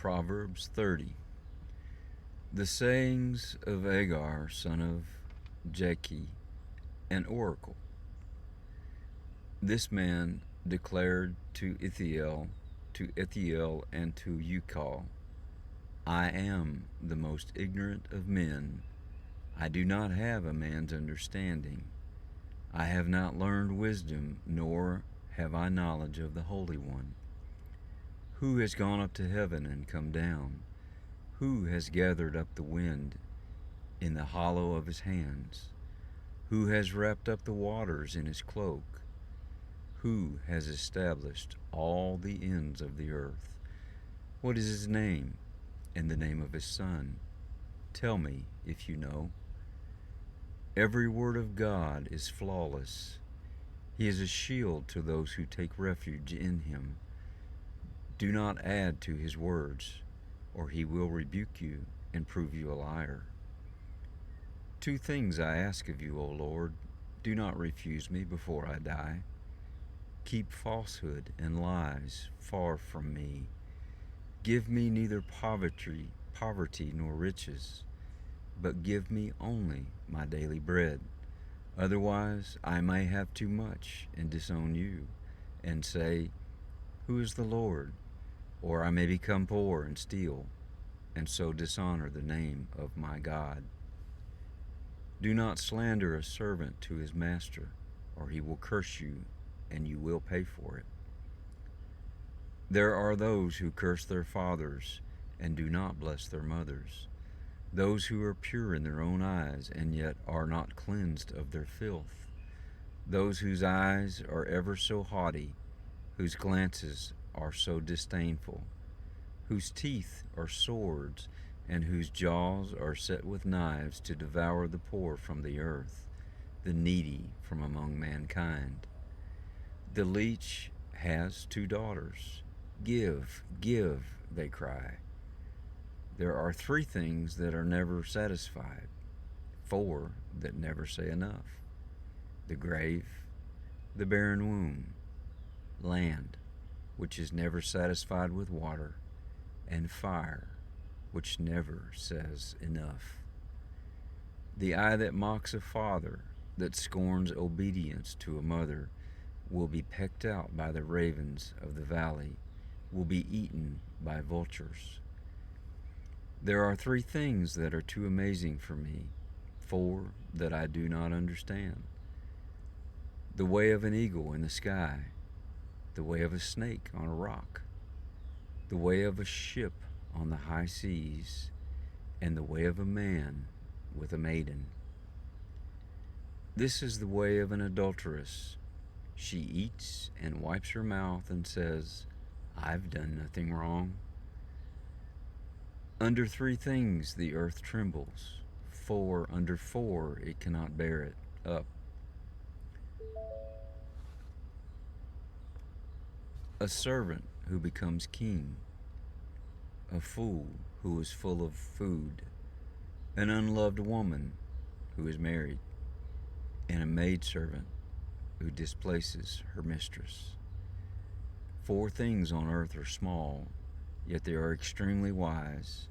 Proverbs 30. The sayings of Agar, son of Jakeh, an oracle. This man declared to Ithiel, and to Ukal, I am the most ignorant of men. I do not have a man's understanding. I have not learned wisdom, nor have I knowledge of the Holy One. Who has gone up to heaven and come down? Who has gathered up the wind in the hollow of his hands? Who has wrapped up the waters in his cloak? Who has established all the ends of the earth? What is his name and the name of his son? Tell me if you know. Every word of God is flawless. He is a shield to those who take refuge in him. Do not add to his words, or he will rebuke you and prove you a liar. Two things I ask of you, O Lord. Do not refuse me before I die. Keep falsehood and lies far from me. Give me neither poverty nor riches, but give me only my daily bread. Otherwise I may have too much and disown you, and say, Who is the Lord? Or I may become poor and steal, and so dishonor the name of my God. Do not slander a servant to his master, or he will curse you, and you will pay for it. There are those who curse their fathers and do not bless their mothers, those who are pure in their own eyes and yet are not cleansed of their filth, those whose eyes are ever so haughty, whose glances are so disdainful, whose teeth are swords, and whose jaws are set with knives to devour the poor from the earth, the needy from among mankind. The leech has 2 daughters. Give, give, they cry. There are 3 things that are never satisfied, 4 that never say enough: the grave, the barren womb, land, which is never satisfied with water, and fire, which never says enough. The eye that mocks a father, that scorns obedience to a mother, will be pecked out by the ravens of the valley, will be eaten by vultures. There are 3 things that are too amazing for me, 4 that I do not understand: the way of an eagle in the sky, the way of a snake on a rock, the way of a ship on the high seas, and the way of a man with a maiden. This is the way of an adulteress. She eats and wipes her mouth and says, I've done nothing wrong. Under 3 things the earth trembles, under 4 it cannot bear it up. A servant who becomes king, a fool who is full of food, an unloved woman who is married, and a maidservant who displaces her mistress. 4 things on earth are small, yet they are extremely wise.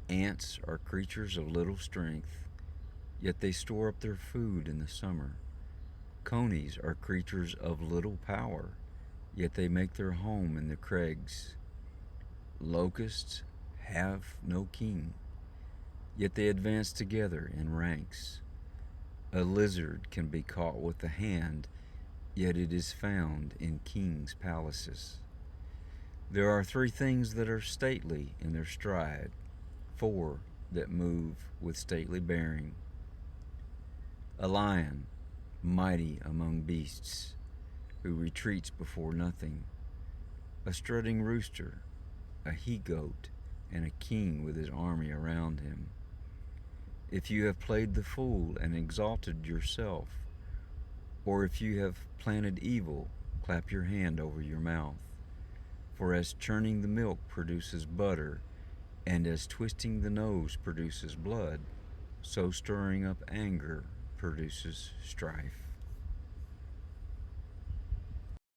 Ants are creatures of little strength, yet they store up their food in the summer. Conies are creatures of little power, yet they make their home in the crags. Locusts have no king, yet they advance together in ranks. A lizard can be caught with the hand, yet it is found in kings' palaces. There are 3 things that are stately in their stride, 4 that move with stately bearing: a lion, mighty among beasts, who retreats before nothing, a strutting rooster, a he-goat, and a king with his army around him. If you have played the fool and exalted yourself, or if you have planted evil, clap your hand over your mouth. For as churning the milk produces butter, and as twisting the nose produces blood, so stirring up anger produces strife.